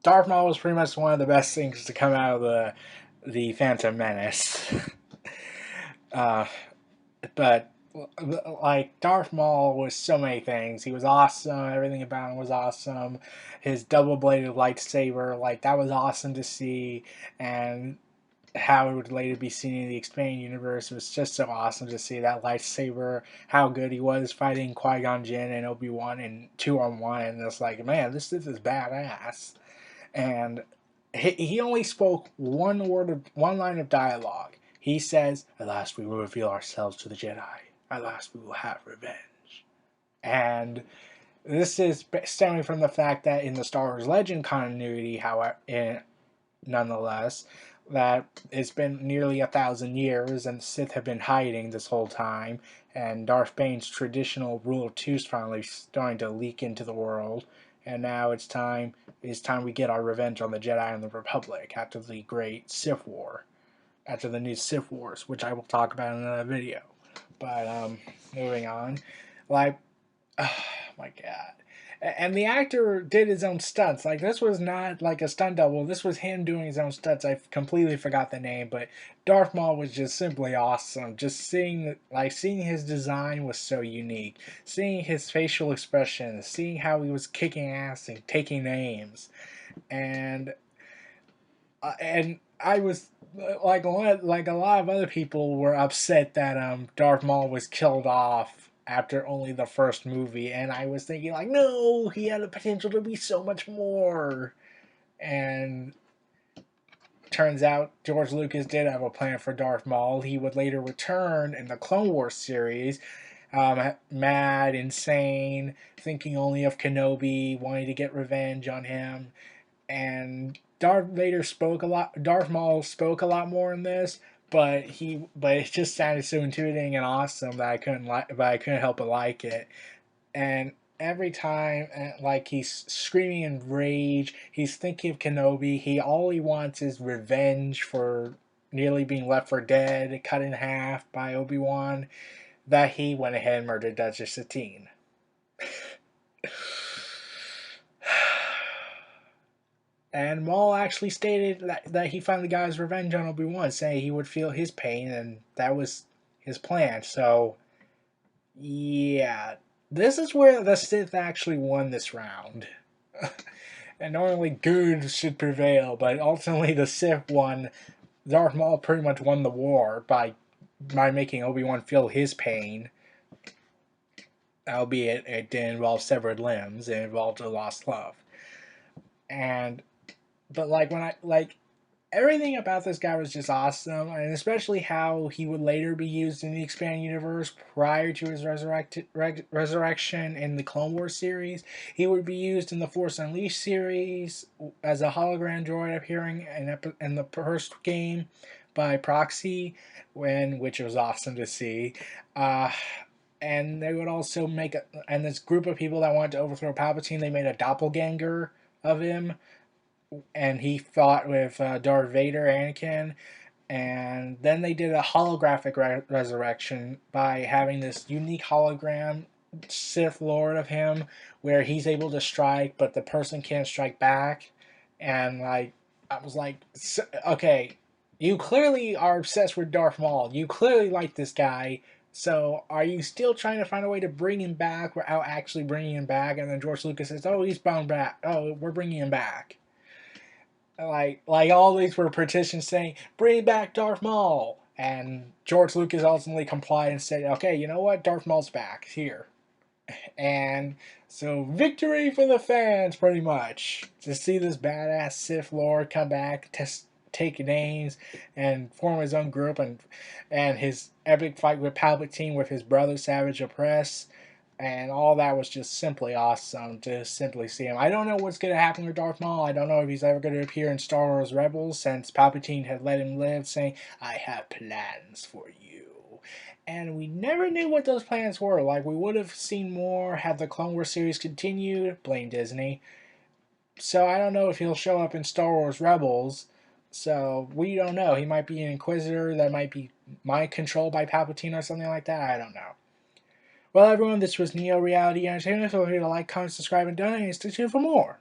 Darth Maul was pretty much one of the best things to come out of the Phantom Menace. uh, but like Darth Maul was so many things. He was awesome. Everything about him was awesome. His double-bladed lightsaber, like that was awesome to see, and how it would later be seen in the expanded universe. It was just so awesome to see that lightsaber, how good he was fighting Qui-Gon Jinn and Obi-Wan in 2-on-1, and it's like, man, this is badass. And he only spoke one line of dialogue. He says, "At last we will reveal ourselves to the Jedi. At last we will have revenge." And this is stemming from the fact that in the Star Wars Legend continuity, however, nonetheless, that it's been nearly 1,000 years and the Sith have been hiding this whole time, and Darth Bane's traditional rule of two is finally starting to leak into the world, and now it's time we get our revenge on the Jedi and the Republic after the great Sith War, after the new Sith Wars, which I will talk about in another video. But moving on, like, oh my god. And the actor did his own stunts. Like, this was not like a stunt double. This was him doing his own stunts. I completely forgot the name, but Darth Maul was just simply awesome. Just seeing his design was so unique. Seeing his facial expressions, seeing how he was kicking ass and taking names, and I was like a lot of other people were upset that Darth Maul was killed off after only the first movie, and I was thinking like, no, he had the potential to be so much more. And turns out George Lucas did have a plan for Darth Maul. He would later return in the Clone Wars series, mad, insane, thinking only of Kenobi, wanting to get revenge on him, and Darth Maul spoke a lot more in this, but it just sounded so intuiting and awesome that I couldn't help but like it. And every time, like, he's screaming in rage, he's thinking of Kenobi. All he wants is revenge for nearly being left for dead, cut in half by Obi-Wan. That he went ahead and murdered Duchess Satine. And Maul actually stated that he finally got his revenge on Obi-Wan, saying he would feel his pain, and that was his plan. So, yeah, this is where the Sith actually won this round. And normally good should prevail, but ultimately the Sith won. Darth Maul pretty much won the war by making Obi-Wan feel his pain. Albeit it didn't involve severed limbs, it involved a lost love. But everything about this guy was just awesome, and especially how he would later be used in the expanded universe prior to his resurrection in the Clone Wars series. He would be used in the Force Unleashed series as a hologram droid appearing in the first game by proxy, which was awesome to see. And they would also and this group of people that wanted to overthrow Palpatine, they made a doppelganger of him, and he fought with Darth Vader, Anakin, and then they did a holographic resurrection by having this unique hologram Sith Lord of him, where he's able to strike, but the person can't strike back. And I was like, okay, you clearly are obsessed with Darth Maul. You clearly like this guy. So are you still trying to find a way to bring him back without actually bringing him back? And then George Lucas says, "Oh, he's bound back. Oh, we're bringing him back." Like all these were petitions saying, "Bring back Darth Maul," and George Lucas ultimately complied and said, "Okay, you know what? Darth Maul's back here." And so victory for the fans, pretty much, to see this badass Sith Lord come back, take names, and form his own group, and his epic fight with Palpatine with his brother Savage Opress. And all that was just simply awesome to simply see him. I don't know what's going to happen with Darth Maul. I don't know if he's ever going to appear in Star Wars Rebels, since Palpatine had let him live, saying, "I have plans for you." And we never knew what those plans were. Like, we would have seen more had the Clone Wars series continued. Blame Disney. So I don't know if he'll show up in Star Wars Rebels. So we don't know. He might be an Inquisitor that might be mind controlled by Palpatine or something like that. I don't know. Well, everyone, this was Neo Reality Entertainment. Feel free to like, comment, subscribe, and donate, and stay tuned for more.